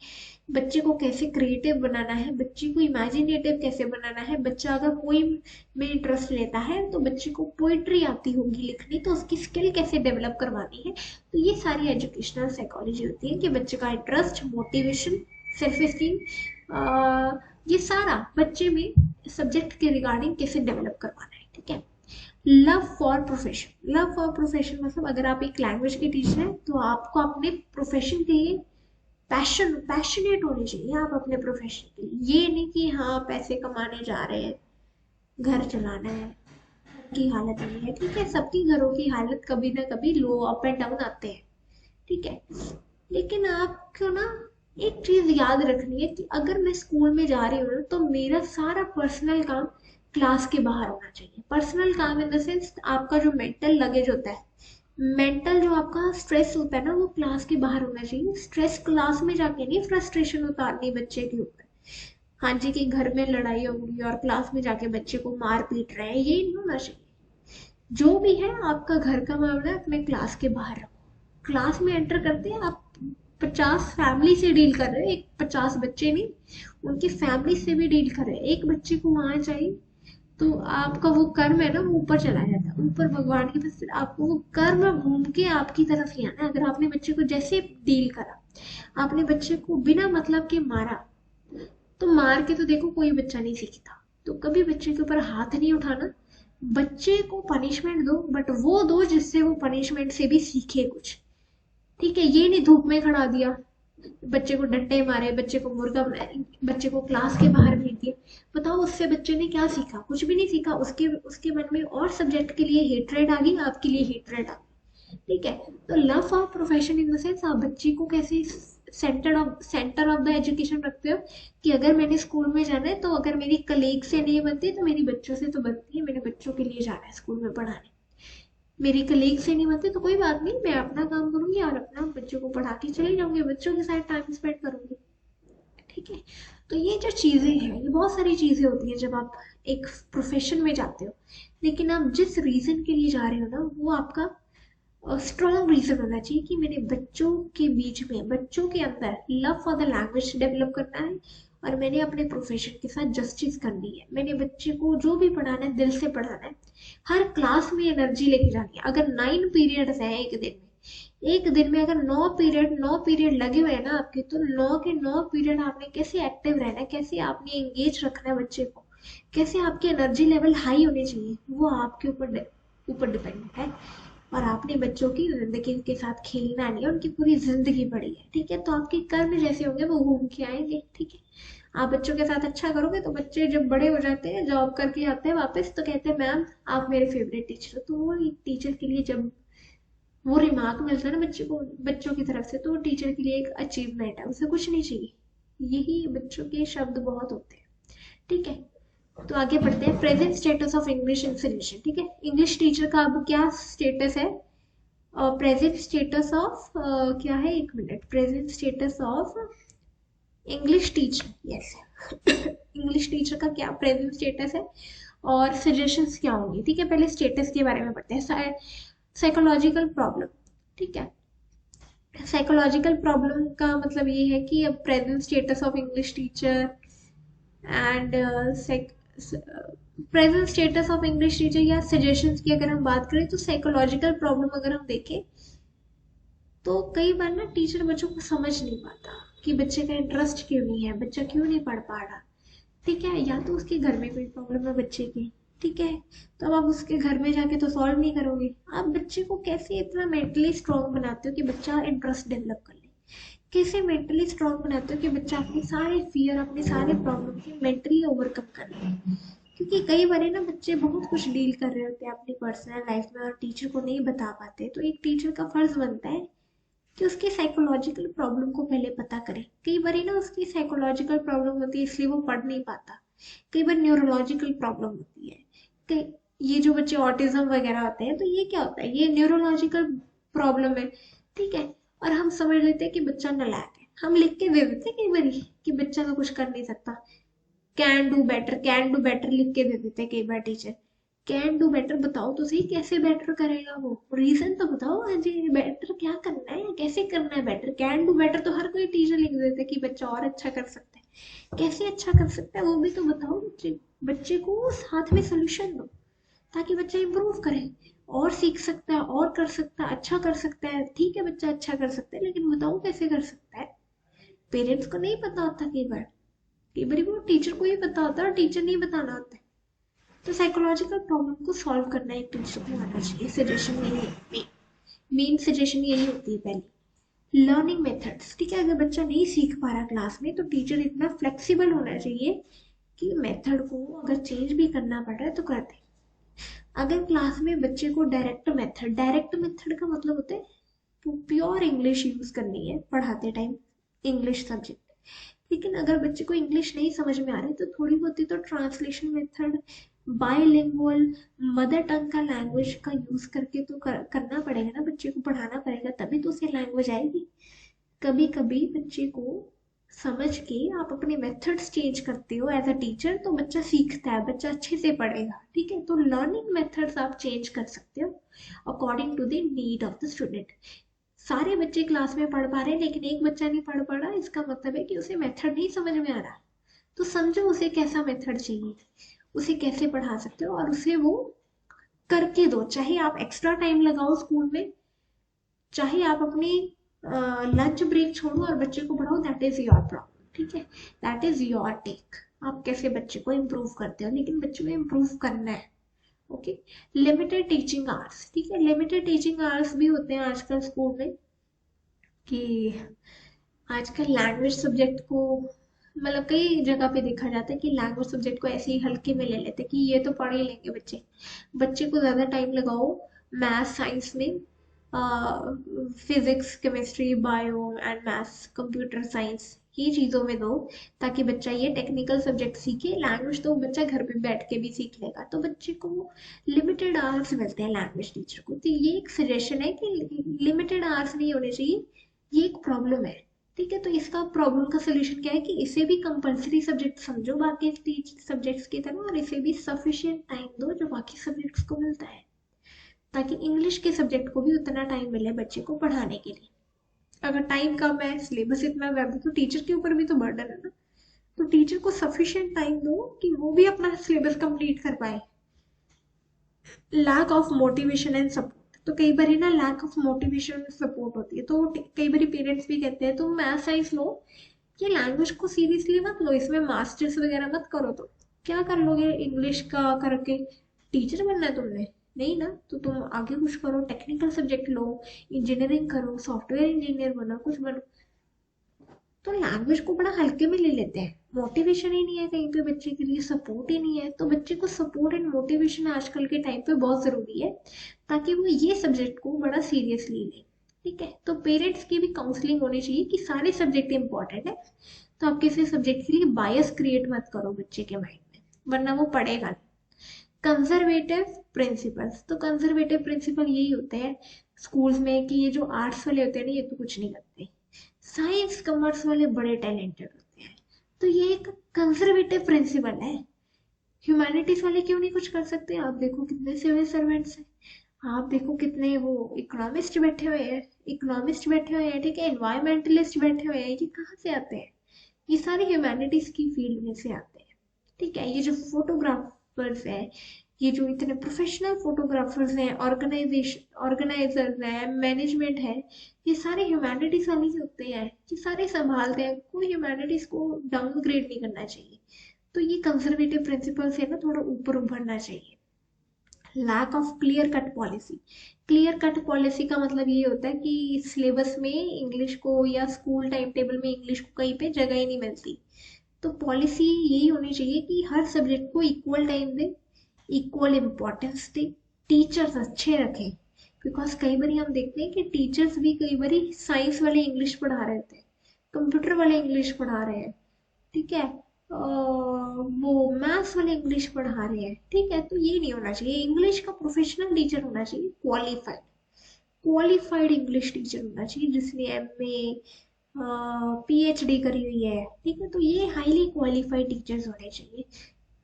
बच्चे को कैसे क्रिएटिव बनाना है, बच्चे को इमेजिनेटिव कैसे बनाना है। बच्चा अगर पोइम में इंटरेस्ट लेता है तो बच्चे को पोइट्री आती होगी लिखनी, तो उसकी स्किल कैसे डेवलप करवानी है। तो ये सारी एजुकेशनल साइकोलॉजी होती है कि बच्चे का इंटरेस्ट, मोटिवेशन, सेल्फ एस्टीम, ये सारा बच्चे में सब्जेक्ट के रिगार्डिंग कैसे डेवलप करवाना है, ठीक है। Love for profession, love for profession मतलब अगर आप एक लैंग्वेज के टीचर हैं तो आपको अपने प्रोफेशन के लिए पैशनेट होने चाहिए, आप अपने प्रोफेशन के लिए। ये नहीं कि हाँ पैसे कमाने जा रहे हैं, घर चलाना है, की हालत नहीं है, ठीक है। सबकी घरों की हालत कभी ना कभी लो, अप एंड डाउन आते हैं, ठीक है। लेकिन आपको ना एक चीज याद रखनी है कि अगर मैं स्कूल में जा रही हूँ तो मेरा सारा पर्सनल काम क्लास के बाहर होना चाहिए। पर्सनल काम इन द सेंस आपका जो मेंटल लगेज होता है, मेंटल जो आपका स्ट्रेस होता है ना, वो क्लास के बाहर होना चाहिए। स्ट्रेस क्लास में जाके नहीं फ्रस्ट्रेशन उतारनी बच्चे के ऊपर, हाँ जी कि घर में लड़ाई होगी और क्लास में जाके बच्चे को मार पीट रहे हैं, ये नहीं होना चाहिए। जो भी है आपका घर का मामला है अपने क्लास के बाहर रखो। क्लास में एंटर करते हैं आप 50 फैमिली से डील कर रहे हैं, एक 50 बच्चे नहीं, उनकी फैमिली से भी डील कर रहे हैं। एक बच्चे को वहां चाहिए तो आपका वो कर्म है ना, वो ऊपर चला जाता है, ऊपर भगवान की तरफ से आपको वो कर्म घूम के आपकी तरफ ही आना है। अगर आपने बच्चे को जैसे डील करा, आपने बच्चे को बिना मतलब के मारा, तो मार के तो देखो कोई बच्चा नहीं सीखता, तो कभी बच्चे के ऊपर हाथ नहीं उठाना। बच्चे को पनिशमेंट दो, बट वो दो जिससे वो पनिशमेंट से भी सीखे कुछ, ठीक है। ये नहीं धूप में खड़ा दिया, बच्चे को डंडे मारे, बच्चे को मुर्गा बनाए, बच्चे को क्लास के बाहर भेज दिया। बताओ उससे बच्चे ने क्या सीखा? कुछ भी नहीं सीखा। उसके उसके मन में और सब्जेक्ट के लिए हेट्रेड आ गई, आपके लिए हेट्रेड आ गई, ठीक है। तो love of profession in the sense आप बच्चे को कैसे सेंटर ऑफ द एजुकेशन रखते हो कि अगर मैंने स्कूल में जाना है तो अगर मेरी कलीग से नहीं बनती तो मेरी बच्चों से तो बनती है, मेरे बच्चों के लिए जाना है स्कूल में पढ़ाने। मेरी कलीग से नहीं बनते तो कोई बात नहीं, मैं अपना काम करूंगी और अपना बच्चों को पढ़ा के चली जाऊंगी, बच्चों के साथ टाइम स्पेंड करूंगी। ठीक है। तो ये जो चीजें हैं, ये बहुत सारी चीजें होती हैं जब आप एक प्रोफेशन में जाते हो। लेकिन आप जिस रीजन के लिए जा रहे हो ना, वो आपका स्ट्रॉन्ग रीजन होना चाहिए कि मैंने बच्चों के बीच में, बच्चों के अंदर love for the language develop करना है, और मैंने अपने प्रोफेशन के साथ जस्टिस करनी है। मैंने बच्चे को जो भी पढ़ाना है दिल से पढ़ाना है, हर क्लास में एनर्जी लेके जानी है। अगर 9 पीरियड्स हैं एक दिन में, एक दिन में अगर 9 पीरियड लगे हुए हैं ना आपके, तो 9 के 9 पीरियड आपने कैसे एक्टिव रहना है, कैसे आपने एंगेज रखना है बच्चे को, कैसे आपकी एनर्जी लेवल हाई होनी चाहिए, वो आपके ऊपर डिपेंड है। और आपने बच्चों की जिंदगी के साथ खेलना नहीं है, उनकी पूरी जिंदगी पड़ी है। ठीक है। तो आपके कर्म जैसे होंगे वो घूम के आएंगे। ठीक है। आप बच्चों के साथ अच्छा करोगे तो बच्चे जब बड़े हो जाते हैं, जॉब करके आते हैं वापस, तो कहते हैं मैम आप मेरे फेवरेट टीचर हो। तो वो एक टीचर के लिए जब वो रिमार्क मिलता है ना बच्चे को, बच्चों की तरफ से, तो वो टीचर के लिए एक अचीवमेंट है, उसे कुछ नहीं चाहिए। यही बच्चों के शब्द बहुत होते हैं। ठीक है। तो आगे बढ़ते हैं, present status of English in solution. ठीक है। इंग्लिश टीचर का अब क्या स्टेटस है? प्रेजेंट स्टेटस ऑफ क्या है, एक minute, present status of English teacher, yes. English teacher का क्या प्रेजेंट स्टेटस है और सजेशंस क्या होंगी? ठीक है, पहले स्टेटस के बारे में पढ़ते हैं। Psychological problem. ठीक है। साइकोलॉजिकल प्रॉब्लम का मतलब ये है कि अब present status of English teacher and present status of English teacher या सजेशंस की अगर हम बात करें, तो साइकोलॉजिकल प्रॉब्लम अगर हम देखें, तो कई बार ना टीचर बच्चों को समझ नहीं पाता कि बच्चे का इंटरेस्ट क्यों नहीं है, बच्चा क्यों नहीं पढ़ पा रहा। ठीक है। या तो उसके घर में कोई प्रॉब्लम है बच्चे की। ठीक है। तो अब आप उसके घर में जाके तो सॉल्व नहीं करोगे। आप बच्चे को कैसे इतना मेंटली स्ट्रांग बनाते हो कि बच्चा इंटरेस्ट डेवलप कर ले? कैसे मेंटली स्ट्रांग बनाते हो कि बच्चा अपने सारे फियर, अपने सारे प्रॉब्लम से मेंटली ओवरकम कर ले? क्योंकि कई बार ना बच्चे बहुत कुछ डील कर रहे होते हैं अपनी पर्सनल लाइफ में और टीचर को नहीं बता पाते, तो एक टीचर का फर्ज बनता है कि उसकी साइकोलॉजिकल प्रॉब्लम को पहले पता करे। कई बार ना उसकी साइकोलॉजिकल प्रॉब्लम होती है इसलिए वो पढ़ नहीं पाता। कई बार न्यूरोलॉजिकल प्रॉब्लम होती है। ये जो बच्चे ऑटिज्म वगैरह होते हैं, तो ये क्या होता है, ये न्यूरोलॉजिकल प्रॉब्लम है। ठीक है। और हम समझ लेते हैं कि बच्चा नालायक है, हम लिख के दे देते हैं कई बार कि बच्चा तो कुछ कर नहीं सकता। कैन डू बेटर लिख के दे देते हैं कई बार टीचर। कैन डू बेटर बताओ तो सही, कैसे बेटर करेगा वो, रीजन तो बताओ। हाँ जी, बेटर क्या करना है, कैसे करना है बेटर? कैन डू बेटर तो हर कोई टीचर लिख देता है कि बच्चा और अच्छा कर सकता है। कैसे अच्छा कर सकता है वो भी तो बताओ। बच्चे बच्चे को साथ में सोल्यूशन दो ताकि बच्चा इंप्रूव करे, और सीख सकता है, और कर सकता है, अच्छा कर सकता है। ठीक है, बच्चा अच्छा कर सकता है, लेकिन बताओ कैसे कर सकता है। पेरेंट्स को नहीं पता होता कई बार वो टीचर को ही पता होता है और टीचर नहीं बताना होता है। तो साइकोलॉजिकल प्रॉब्लम को सॉल्व करना एक टीचर को आना चाहिए। सजेशन यही, मेन सजेशन यही होती है पहले। Learning methods. ठीक है। अगर बच्चा नहीं सीख पा रहा क्लास में, तो टीचर इतना फ्लेक्सिबल होना चाहिए कि मेथड को अगर चेंज भी करना पड़ रहा है तो कर दे। अगर क्लास में बच्चे को डायरेक्ट मेथड का मतलब होता है प्योर इंग्लिश यूज करनी है पढ़ाते टाइम, इंग्लिश सब्जेक्ट। लेकिन अगर बच्चे को इंग्लिश नहीं समझ में आ रही, तो थोड़ी बहुत ही तो translation method, bilingual, mother tongue का लैंग्वेज का यूज करके तो करना पड़ेगा ना, बच्चे को पढ़ाना पड़ेगा, तभी तो उसे लैंग्वेज आएगी। कभी कभी बच्चे को समझ के आप अपने मेथड्स चेंज करते हो एज अ टीचर, तो बच्चा सीखता है, बच्चा अच्छे से पढ़ेगा। ठीक है। तो लर्निंग मेथड्स आप चेंज कर सकते हो according to the need of the student. सारे बच्चे क्लास में पढ़ पा रहे हैं लेकिन एक बच्चा नहीं पढ़ पा रहा, इसका मतलब है कि उसे मेथड नहीं समझ में आ रहा। तो समझो उसे कैसा मेथड चाहिए, उसे कैसे पढ़ा सकते हो, और उसे वो करके दो। चाहे आप एक्स्ट्रा टाइम लगाओ स्कूल में, चाहे आप अपनी लंच ब्रेक छोड़ो और बच्चे को पढ़ाओ, दैट इज योर प्रॉब्लम। ठीक है। That is your take. आप कैसे बच्चे को इम्प्रूव करते हो, लेकिन बच्चे को इम्प्रूव करना है। ओके। Limited teaching hours. ठीक है। लिमिटेड टीचिंग आवर्स भी होते हैं आजकल स्कूल में, कि आजकल लैंग्वेज सब्जेक्ट को, मतलब कई जगह पे देखा जाता है कि लैंग्वेज सब्जेक्ट को ऐसे ही हल्के में ले लेते हैं कि ये तो पढ़ ही लेंगे बच्चे। बच्चे को ज़्यादा टाइम लगाओ मैथ साइंस में, physics chemistry bio and maths computer science, ये चीज़ों में दो, ताकि बच्चा ये टेक्निकल सब्जेक्ट सीखे। लैंग्वेज तो बच्चा घर पे बैठ के भी सीख लेगा, तो बच्चे को लिमिटेड आवर्स मिलते हैं लैंग्वेज टीचर को। तो ये एक सजेशन है कि लिमिटेड आवर्स नहीं होने चाहिए, ये एक प्रॉब्लम है। ठीक है, तो इसका प्रॉब्लम का सोल्यूशन क्या है कि इसे भी कंपलसरी सब्जेक्ट समझो बाकी सब्जेक्ट्स की तरह, और इसे भी सफिशिएंट टाइम दो जो बाकी सब्जेक्ट्स को मिलता है, ताकि इंग्लिश के सब्जेक्ट को भी उतना टाइम मिले बच्चे को पढ़ाने के लिए। अगर टाइम कम है, सिलेबस इतना ज्यादा, तो टीचर के ऊपर भी तो बर्डन है ना। तो टीचर को सफिशिएंट टाइम दो कि वो भी अपना सिलेबस कंप्लीट कर पाए। Lack of motivation and support, तो कई बार ना लैक ऑफ मोटिवेशन सपोर्ट होती है, तो कई बार पेरेंट्स भी कहते हैं तुम मैथ साइंस लो, ये लैंग्वेज को सीरियसली मत लो, इसमें मास्टर्स वगैरह मत करो, तो क्या कर लोगे इंग्लिश का करके, टीचर बनना है तुमने? नहीं ना, तो तुम आगे कुछ करो, टेक्निकल सब्जेक्ट लो, इंजीनियरिंग करो, सॉफ्टवेयर इंजीनियर बनो, कुछ बनो। तो लैंग्वेज को बड़ा हल्के में ले लेते हैं, मोटिवेशन ही नहीं है कहीं पे बच्चे के लिए, सपोर्ट ही नहीं है। तो बच्चे को सपोर्ट एंड मोटिवेशन आजकल के टाइम पे बहुत जरूरी है, ताकि वो ये सब्जेक्ट को बड़ा सीरियसली ले। ठीक है, तो पेरेंट्स की भी काउंसलिंग होनी चाहिए कि सारे सब्जेक्ट इंपॉर्टेंट है, तो आप किसी सब्जेक्ट के लिए बायस क्रिएट मत करो बच्चे के माइंड में, वरना वो पढ़ेगा नहीं। कंजर्वेटिव प्रिंसिपल्स, तो कंजर्वेटिव प्रिंसिपल यही होते हैं स्कूल्स में कि ये जो आर्ट्स वाले होते हैं ना, ये तो कुछ नहीं करते, साइंस कॉमर्स वाले बड़े टैलेंटेड होते हैं। तो ये एक कंजर्वेटिव प्रिंसिपल है। ह्यूमैनिटीज वाले क्यों नहीं कुछ कर सकते? आप देखो कितने सिविल सर्वेंट्स हैं, आप देखो कितने वो इकोनॉमिस्ट बैठे हुए हैं, ठीक है, एनवायरमेंटलिस्ट बैठे हुए हैं, ये कहाँ से आते हैं? ये सारे ह्यूमैनिटीज की फील्ड में से आते हैं। ठीक है, ये जो फोटोग्राफर्स है, ये जो इतने प्रोफेशनल फोटोग्राफर्स हैं, ऑर्गेनाइजर्स हैं, मैनेजमेंट है, ये सारे ह्यूमैनिटीज वाले ही होते हैं, ये सारे संभालते हैं, कोई ह्यूमैनिटीज को डाउनग्रेड नहीं करना चाहिए। तो ये कंजर्वेटिव प्रिंसिपल से ना थोड़ा ऊपर उभरना चाहिए। Lack of clear cut policy, clear cut policy का मतलब ये होता है कि सिलेबस में इंग्लिश को या स्कूल टाइम टेबल में इंग्लिश को कहीं पे जगह ही नहीं मिलती। तो पॉलिसी यही होनी चाहिए कि हर सब्जेक्ट को इक्वल टाइम दे, इक्वल इम्पोर्टेंस दे, टीचर्स अच्छे रखें। बिकॉज कई बार हम देखते हैं कि टीचर्स भी कई बार साइंस वाले इंग्लिश पढ़ा रहे थे, कंप्यूटर वाले इंग्लिश पढ़ा रहे हैं, ठीक है, वो मैथ्स वाले इंग्लिश पढ़ा रहे हैं। ठीक है, तो ये नहीं होना चाहिए। इंग्लिश का प्रोफेशनल टीचर होना चाहिए, क्वालिफाइड, क्वालिफाइड इंग्लिश टीचर होना चाहिए, जिसने एमए पीएचडी करी हुई है। ठीक है, तो ये हाईली क्वालिफाइड टीचर्स होने चाहिए।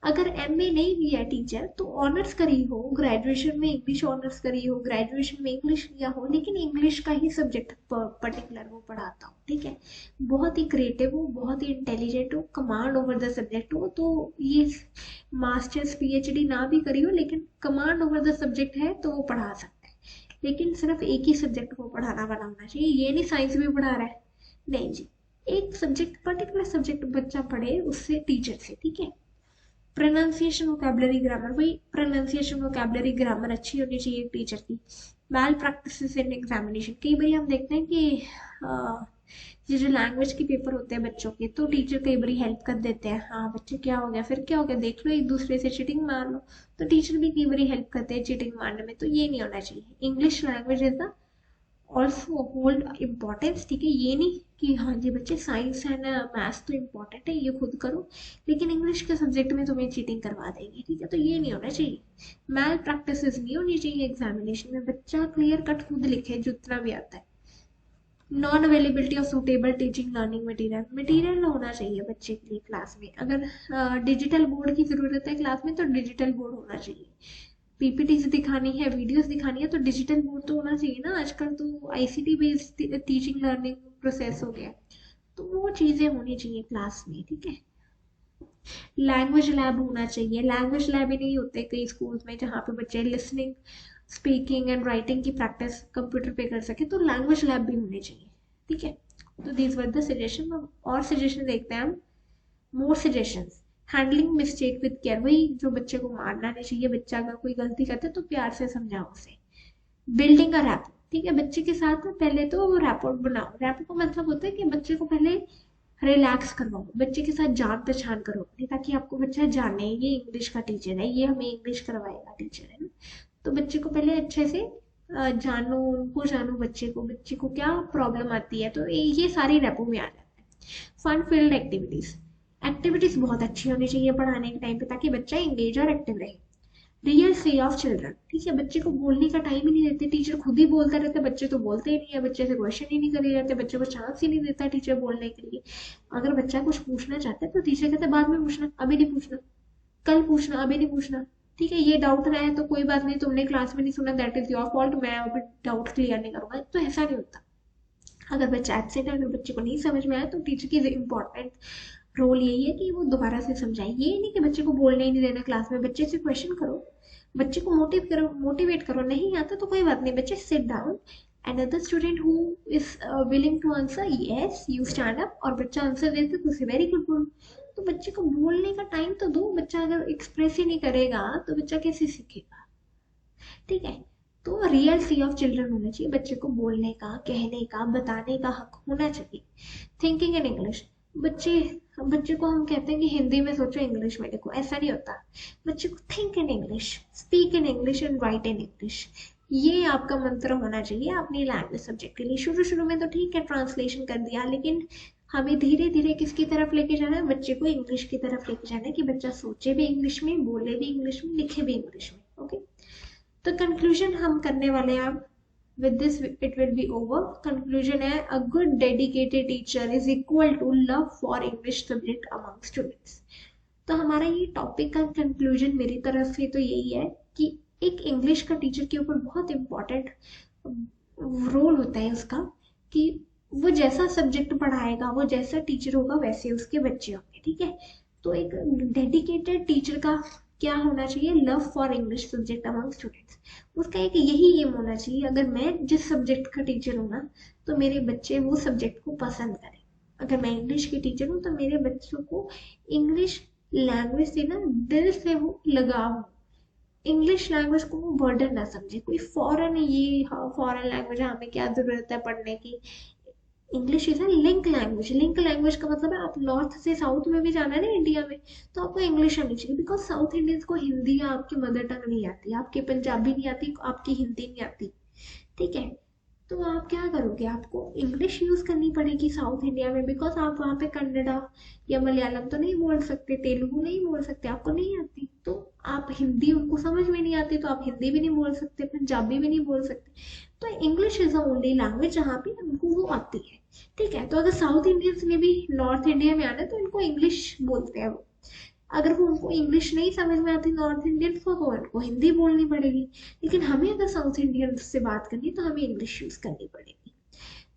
अगर एमए नहीं भी है टीचर, तो ऑनर्स करी हो, ग्रेजुएशन में इंग्लिश ऑनर्स करी हो, ग्रेजुएशन में इंग्लिश लिया हो, लेकिन इंग्लिश का ही सब्जेक्ट पर्टिकुलर वो पढ़ाता हो। ठीक है, बहुत ही क्रिएटिव हो, बहुत ही इंटेलिजेंट हो, कमांड ओवर द सब्जेक्ट हो, तो ये मास्टर्स पीएचडी ना भी करी हो, लेकिन कमांड ओवर द सब्जेक्ट है तो वो पढ़ा सकता है। लेकिन सिर्फ एक ही सब्जेक्ट को पढ़ाना वाला होना चाहिए, ये नहीं साइंस भी पढ़ा रहा है, नहीं जी, एक सब्जेक्ट पर्टिकुलर सब्जेक्ट बच्चा पढ़े उससे टीचर से। ठीक है, प्रोनाउंसिएशन वोकैबुलरी ग्रामर, वही प्रोनाउंसिएशन वोकैबुलरी ग्रामर अच्छी होनी चाहिए टीचर की। मैल प्रैक्टिसेस इन एग्जामिनेशन, कई बार हम देखते हैं कि ये जो लैंग्वेज के पेपर होते हैं बच्चों के, तो टीचर कई बार हेल्प कर देते हैं, हाँ बच्चे क्या हो गया, फिर क्या हो गया, देख लो एक दूसरे से चीटिंग मार लो, तो टीचर भी कई बार हेल्प करते हैं चीटिंग मारने में। तो ये नहीं होना चाहिए। English language is the also hold importance. ठीक है, ये नहीं कि हाँ जी बच्चे साइंस एंड मैथ्स तो इम्पोर्टेंट है, ये खुद करो, लेकिन इंग्लिश के सब्जेक्ट में तुम्हें चीटिंग करवा देंगे। ठीक है, तो ये नहीं होना चाहिए। मैल प्रैक्टिसेस नहीं होनी चाहिए एग्जामिनेशन में, बच्चा क्लियर कट खुद लिखे जितना भी आता है। Non availability of suitable teaching learning material, material होना चाहिए बच्चे के लिए क्लास में। अगर डिजिटल बोर्ड की जरूरत है क्लास में, तो डिजिटल बोर्ड होना चाहिए। पीपीटीज दिखानी है, वीडियोस दिखानी है, तो डिजिटल बोर्ड तो होना चाहिए ना। आजकल तो ICT based teaching learning process हो गया, तो वो चीजें होनी चाहिए क्लास में। ठीक है, लैंग्वेज लैब होना चाहिए। लैंग्वेज लैब ही नहीं होते कई स्कूल्स में जहाँ पे बच्चे लिसनिंग, स्पीकिंग एंड राइटिंग की प्रैक्टिस कंप्यूटर पे कर सके, तो लैंग्वेज लैब भी होनी चाहिए। ठीक है, तो दीज वर द सजेशन। और सजेशन देखते हैं हम, more suggestions. Handling mistake with care, वही जो बच्चे को मारना नहीं चाहिए, बच्चा अगर कोई गलती करता है तो प्यार से समझाओ उसे। बिल्डिंग अ रैपो, ठीक है, बच्चे के साथ पहले तो रैपोर्ट बनाओ। रैपो का मतलब होता है कि बच्चे को पहले रिलैक्स करवाओ, बच्चे के साथ जान पहचान करो अपनी, ताकि आपको बच्चा जाने ये इंग्लिश का टीचर है, ये हमें इंग्लिश करवाएगा टीचर है ना। तो बच्चे को पहले अच्छे से जानो, उनको जानो, बच्चे को क्या प्रॉब्लम आती है, तो ये सारी रैपो में आ जाता है। फन फील्ड एक्टिविटीज, एक्टिविटीज बहुत अच्छी होनी चाहिए पढ़ाने के टाइम पे ताकि बच्चा एंगेज और एक्टिव रहे। रियल से ऑफ चिल्ड्रन, ठीक है, बच्चे को बोलने का टाइम ही नहीं देते, टीचर खुद ही बोलते रहते, बच्चे तो बोलते ही नहीं है, बच्चे से क्वेश्चन ही नहीं करे जाते, बच्चे को चांस ही नहीं देता टीचर बोलने के लिए। अगर बच्चा कुछ पूछना चाहता है तो टीचर कहते हैं बाद में पूछना, अभी नहीं पूछना, कल पूछना, अभी नहीं पूछना। ठीक है, ये डाउट रहा है तो कोई बात नहीं, तुमने क्लास में नहीं सुना, दैट इज योर फॉल्ट, मैं अभी डाउट क्लियर नहीं करूंगा। तो ऐसा नहीं होता। अगर बच्चा एब्सेंट है, अगर बच्चे को नहीं समझ में आया तो टीचर की इंपॉर्टेंट रोल यही है कि वो दोबारा से समझाए। ये नहीं कि बच्चे को बोलने ही नहीं देना क्लास में, बच्चे से क्वेश्चन करो, बच्चे को मोटिवेट करो। नहीं आता तो कोई बात नहीं, बच्चे sit down, another student who is willing to answer, yes you stand up, और बच्चा आंसर देते तो उसे वेरी गुड बोलो। तो बच्चे को बोलने का टाइम तो दो, बच्चा अगर एक्सप्रेस ही नहीं करेगा तो बच्चा कैसे सीखेगा। ठीक है, तो रियल सी ऑफ चिल्ड्रन होना चाहिए, बच्चे को बोलने का, कहने का, बताने का हक होना चाहिए। थिंकिंग इन इंग्लिश, बच्चे बच्चे को हम कहते हैं कि हिंदी में सोचो इंग्लिश में लिखो, ऐसा नहीं होता। बच्चे को think in English, speak in English and right in English, ये आपका मंत्र होना चाहिए अपनी लैंग्वेज सब्जेक्ट के लिए। शुरू शुरू में तो ठीक है ट्रांसलेशन कर दिया, लेकिन हमें धीरे धीरे किसकी तरफ लेके जाना है, बच्चे को इंग्लिश की तरफ लेके जाना है कि बच्चा सोचे भी इंग्लिश में, बोले भी इंग्लिश में, लिखे भी इंग्लिश में। ओके, तो कंक्लूजन हम करने वाले हैं अब। with this it will be over। conclusion है, a good dedicated teacher is equal to love for English subject among students। तो हमारा ये टॉपिक का कंक्लूजन मेरी तरफ से तो यही है कि एक इंग्लिश का टीचर के ऊपर बहुत इम्पोर्टेंट रोल होता है उसका, कि वो जैसा सब्जेक्ट पढ़ाएगा, वो जैसा टीचर होगा वैसे उसके बच्चे होंगे। ठीक है, तो एक डेडिकेटेड टीचर का क्या होना चाहिए, love for English subject among students. उसका एक यही एम होना चाहिए, अगर मैं जिस सब्जेक्ट का टीचर हूँ ना तो मेरे बच्चे वो सब्जेक्ट को पसंद करें। अगर मैं इंग्लिश की टीचर हूँ तो मेरे बच्चों को इंग्लिश लैंग्वेज से ना दिल से वो लगाव हो, इंग्लिश लैंग्वेज को वो बर्डन ना समझे, कोई फॉरेन, ये हाँ फॉरेन लैंग्वेज है, हमें क्या जरूरत है पढ़ने की। English is a link language. Link language का मतलब है आप नॉर्थ से साउथ में भी जाना है ना इंडिया में, तो आपको इंग्लिश आनी चाहिए, बिकॉज साउथ इंडियंस को हिंदी या आपकी मदर टंग नहीं आती, आपकी पंजाबी नहीं आती, आपकी हिंदी नहीं आती। ठीक है, तो आप क्या करोगे, आपको इंग्लिश यूज करनी पड़ेगी साउथ इंडिया में, बिकॉज आप वहाँ पे कन्नड़ा या मलयालम तो नहीं बोल सकते, तेलुगु नहीं बोल सकते, आपको नहीं आती। तो आप हिंदी उनको समझ में नहीं आती तो आप हिंदी भी नहीं बोल सकते, पंजाबी भी नहीं बोल सकते। तो English is the only language जहाँ पे उनको वो आती है। ठीक है, तो अगर साउथ इंडियंस ने भी नॉर्थ इंडिया में आना है तो इनको इंग्लिश बोलते हैं वो। अगर वो उनको इंग्लिश नहीं समझ में आती नॉर्थ इंडियन को तो उनको हिंदी बोलनी पड़ेगी, लेकिन हमें अगर साउथ इंडियन से बात करनी है तो हमें इंग्लिश यूज करनी पड़ेगी।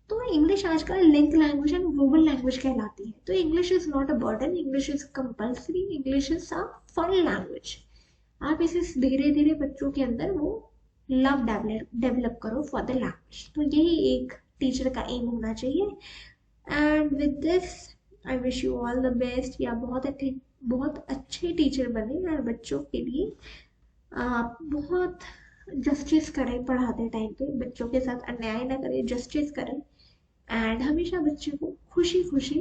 तो इंग्लिश आजकल link language and global language कहलाती है। तो English is not a burden, English is compulsory, English is a fun language. आप इसे धीरे धीरे बच्चों के अंदर वो लव डेवलप करो फॉर द लैंग्वेज। तो यही एक टीचर का एम होना चाहिए। And with this I wish you all the best, या बहुत अच्छे टीचर बने और बच्चों के लिए आप बहुत जस्टिस करें, पढ़ाते टाइम पे बच्चों के साथ अन्याय ना करें, जस्टिस करें। एंड हमेशा बच्चे को खुशी खुशी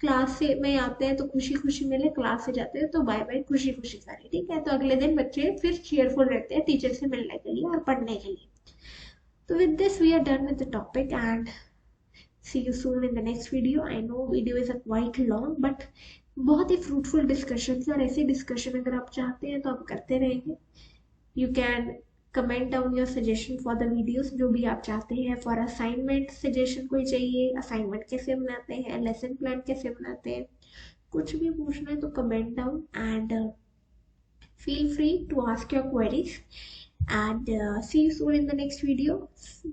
क्लास से में आते हैं तो खुशी खुशी मिले, क्लास से जाते हैं तो बाय बाय खुशी खुशी करें। ठीक है, तो अगले दिन बच्चे फिर चेयरफुल रहते हैं टीचर से मिलने के लिए और पढ़ने के लिए। तो with this we are done with the topic and see you soon in the next video। I know video is a quite long but बहुत ही fruitful discussion है, और ऐसे discussion अगर आप चाहते हैं तो आप करते रहेंगे। You can comment down your suggestion for the videos, जो भी आप चाहते हैं। for assignment suggestion कोई चाहिए, assignment कैसे बनाते हैं, lesson plan कैसे बनाते हैं, कुछ भी पूछना है तो comment down and feel free to ask your queries। And see you soon in the next video।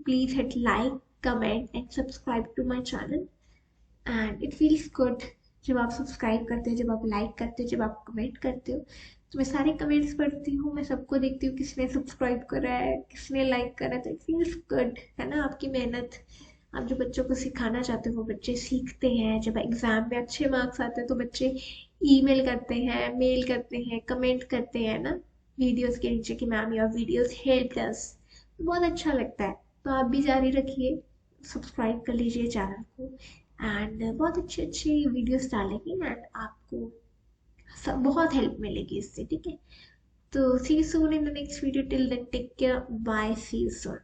Please hit like, comment and subscribe to my channel। And it feels good जब आप सब्सक्राइब करते हो, जब आप like करते हो, जब आप कमेंट करते हो। तो मैं सारे कमेंट्स पढ़ती हूँ, मैं सबको देखती हूँ किसने सब्सक्राइब करा है, किसने लाइक करा है। तो इट फील्स गुड है ना, आपकी मेहनत, आप जो बच्चों को सिखाना चाहते हो वो बच्चे सीखते हैं। जब एग्जाम में अच्छे मार्क्स आते हैं तो बच्चे ईमेल करते हैं, मेल करते हैं, कमेंट करते हैं ना वीडियोस के नीचे कि मैम योर वीडियोस हेल्प्ड अस। बहुत अच्छा लगता है। तो आप भी जारी रखिए, सब्सक्राइब कर लीजिए चैनल को एंड बहुत अच्छी अच्छी वीडियोस डालेंगे एंड आपको बहुत हेल्प मिलेगी इससे। ठीक है, तो see you soon in the next video. Till then take care, bye, see you soon.